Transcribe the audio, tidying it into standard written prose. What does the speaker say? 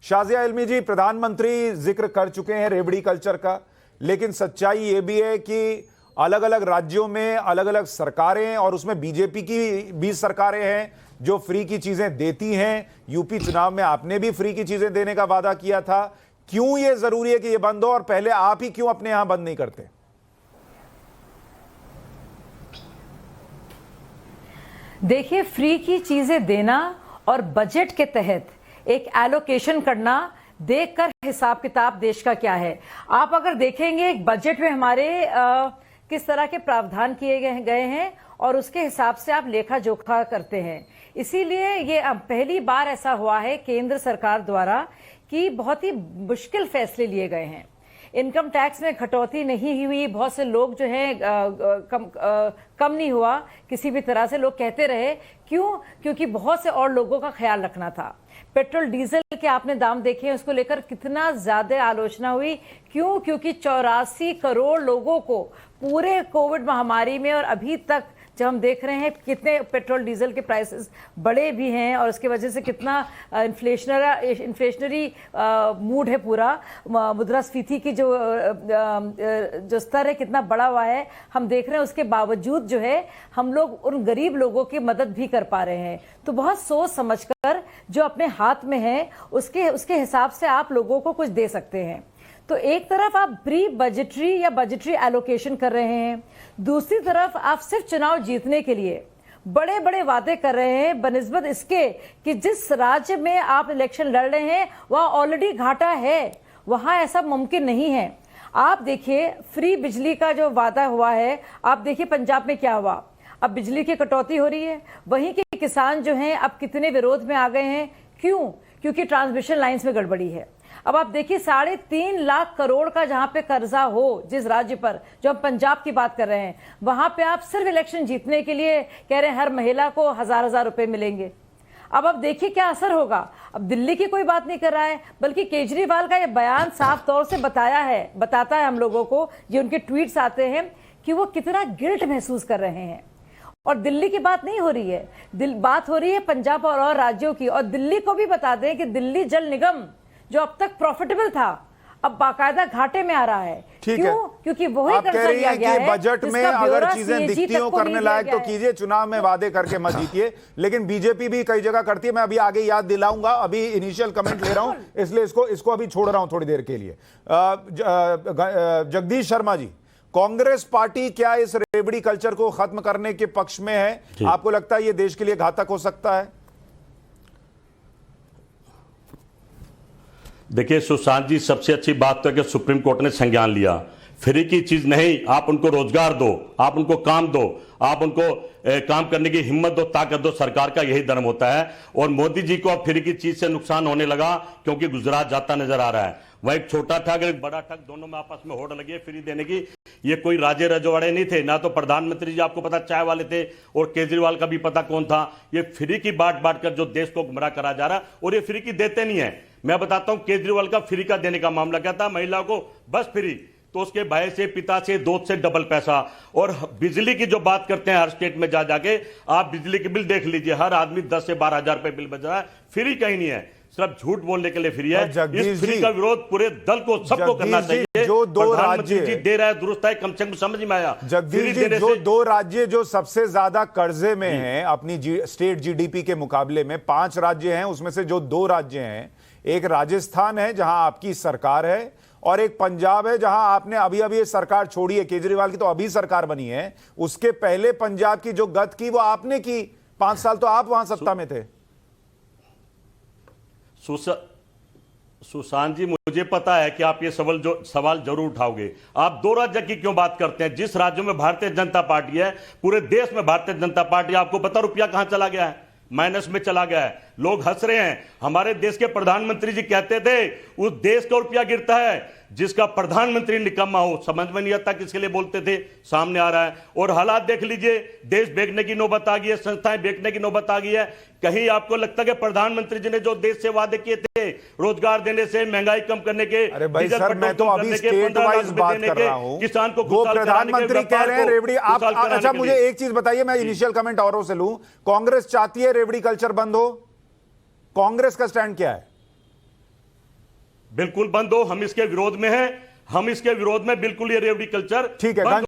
शाजिया इल्मी जी, प्रधानमंत्री जिक्र कर चुके हैं रेवड़ी कल्चर का, लेकिन सच्चाई ये भी है कि अलग अलग राज्यों में अलग अलग सरकारें और उसमें बीजेपी की भी सरकारें हैं जो फ्री की चीजें देती हैं। यूपी चुनाव में आपने भी फ्री की चीजें देने का वादा किया था। क्यों ये जरूरी है कि ये बंद हो, और पहले आप ही क्यों अपने यहां बंद नहीं करते? देखिए, फ्री की चीजें देना और बजट के तहत एक एलोकेशन करना, देखकर हिसाब किताब देश का क्या है। आप अगर देखेंगे एक बजट में हमारे किस तरह के प्रावधान किए गए हैं और उसके हिसाब से आप लेखा जोखा करते हैं। इसीलिए ये अब पहली बार ऐसा हुआ है केंद्र सरकार द्वारा कि बहुत ही मुश्किल फैसले लिए गए हैं। इनकम टैक्स में कटौती नहीं हुई, बहुत से लोग जो है कम नहीं हुआ किसी भी तरह से। लोग कहते रहे क्यों? क्योंकि बहुत से और लोगों का ख्याल रखना था। पेट्रोल डीजल के आपने दाम देखे हैं, उसको लेकर कितना ज्यादा आलोचना हुई। क्यों? क्योंकि 84 करोड़ लोगों को पूरे कोविड महामारी में और अभी तक जब हम देख रहे हैं कितने पेट्रोल डीजल के प्राइसेस बढ़े भी हैं और उसके वजह से कितना इन्फ्लेशनरी मूड है, पूरा मुद्रास्फीति की जो स्तर है कितना बढ़ा हुआ है हम देख रहे हैं। उसके बावजूद जो है हम लोग उन गरीब लोगों की मदद भी कर पा रहे हैं। तो बहुत सोच समझकर जो अपने हाथ में है उसके हिसाब से आप लोगों को कुछ दे सकते हैं। तो एक तरफ आप प्री बजटरी या बजटरी एलोकेशन कर रहे हैं, दूसरी तरफ आप सिर्फ चुनाव जीतने के लिए बड़े बड़े वादे कर रहे हैं बनिस्बत इसके कि जिस राज्य में आप इलेक्शन लड़ रहे हैं वहां ऑलरेडी घाटा है, वहां ऐसा मुमकिन नहीं है। आप देखिए फ्री बिजली का जो वादा हुआ है, आप देखिए पंजाब में क्या हुआ। अब बिजली की कटौती हो रही है, वहीं के किसान जो हैं अब कितने विरोध में आ गए हैं। क्यों? क्योंकि ट्रांसमिशन लाइन्स में गड़बड़ी है। अब आप देखिए 3.5 लाख करोड़ का जहां पे कर्जा हो जिस राज्य पर, जो हम पंजाब की बात कर रहे हैं, वहां पे आप सिर्फ इलेक्शन जीतने के लिए कह रहे हैं हर महिला को 1000 रुपए मिलेंगे। अब आप देखिए क्या असर होगा। अब दिल्ली की कोई बात नहीं कर रहा है, बल्कि केजरीवाल का ये बयान साफ तौर से बताता है हम लोगों को, ये उनके ट्वीट्स आते हैं कि वो कितना गिल्ट महसूस कर रहे हैं। और दिल्ली की बात नहीं हो रही है, बात हो रही है पंजाब और राज्यों की। और दिल्ली को भी बता दें कि दिल्ली जल निगम जो अब तक प्रॉफिटेबल था अब बाकायदा घाटे में आ रहा है। क्यों? क्योंकि वही कर्जा लिया गया है। बजट में अगर चीजें दिखती हो करने लायक तो कीजिए, चुनाव में वादे करके मत जीतिए। लेकिन बीजेपी भी कई जगह करती है। मैं अभी आगे याद दिलाऊंगा, अभी इनिशियल कमेंट ले रहा हूं, इसलिए इसको अभी छोड़ रहा हूं थोड़ी देर के लिए। जगदीश शर्मा जी, कांग्रेस पार्टी क्या इस रेवड़ी कल्चर को खत्म करने के पक्ष में है? आपको लगता है ये देश के लिए घातक हो सकता है? देखिए सुशांत जी, सबसे अच्छी बात तो है कि सुप्रीम कोर्ट ने संज्ञान लिया। फ्री की चीज नहीं, आप उनको रोजगार दो, आप उनको काम दो, आप उनको काम करने की हिम्मत दो, ताकत दो। सरकार का यही धर्म होता है। और मोदी जी को अब फ्री की चीज से नुकसान होने लगा क्योंकि गुजरात जाता नजर आ रहा है। वह एक छोटा ठग एक बड़ा ठग, दोनों में आपस में होड़ लगी है फ्री देने की। ये कोई राजे रजवाड़े नहीं थे, ना तो प्रधानमंत्री जी आपको पता चाय वाले थे, और केजरीवाल का भी पता कौन था। ये फ्री की बांट कर जो देश को गुमराह करा जा रहा है, और ये फ्री की देते नहीं है। मैं बताता हूं केजरीवाल का फ्री का देने का मामला क्या था। महिलाओं को बस फ्री, तो उसके भाई से, पिता से, दोस्त से डबल पैसा। और बिजली की जो बात करते हैं हर स्टेट में जाके आप बिजली के बिल देख लीजिए, हर आदमी 10 से 12 हजार रुपए बिल बच रहा है। फ्री कहीं नहीं है, सिर्फ झूठ बोलने के लिए फ्री है। इस फ्री का विरोध पूरे दल को, सबको करना चाहिए। जो दो राज्य जी दे रहा है दुरुस्त है, कम से कम समझ में आया। जगदीश जी, जो 2 राज्य जो सबसे ज्यादा कर्जे में हैं अपनी स्टेट जीडीपी के मुकाबले में, 5 राज्य हैं, उसमें से जो 2 राज्य हैं, एक राजस्थान है जहां आपकी सरकार है, और एक पंजाब है जहां आपने अभी ये सरकार छोड़ी है। केजरीवाल की तो अभी सरकार बनी है, उसके पहले पंजाब की जो गत की वो आपने की। 5 साल तो आप वहां सत्ता में थे। सुशांत जी, मुझे पता है कि आप ये सवाल जरूर उठाओगे। आप 2 राज्य की क्यों बात करते हैं? जिस राज्यों में भारतीय जनता पार्टी है, पूरे देश में भारतीय जनता पार्टी, आपको पता रुपया कहां चला गया है? माइनस में चला गया है। लोग हंस रहे हैं। हमारे देश के प्रधानमंत्री जी कहते थे उस देश का रुपया गिरता है जिसका प्रधानमंत्री निकम्मा हो। समझ में नहीं आता किसके लिए बोलते थे, सामने आ रहा है। और हालात देख लीजिए, देश बेचने की नौबत आ गई है, संस्थाएं बेचने की नौबत आ गई है। कहीं आपको लगता है कि प्रधानमंत्री जी ने जो देश से वादे किए थे, रोजगार देने से, महंगाई कम करने के, अरे भाई सर, मैं तो अभी स्टेट वाइज बात कर रहा हूं। किसान को वो प्रधानमंत्री कह रहे हैं रेवड़ी। आप अच्छा मुझे एक चीज बताइए, मैं इनिशियल कमेंट औरों से लूं। कांग्रेस चाहती है रेवड़ी कल्चर बंद हो? कांग्रेस का स्टैंड क्या है? बिल्कुल बंद हो। हम इसके विरोध में हैं, हम इसके विरोध में बिल्कुल ये रेवड़ी कल्चर ठीक है। बंद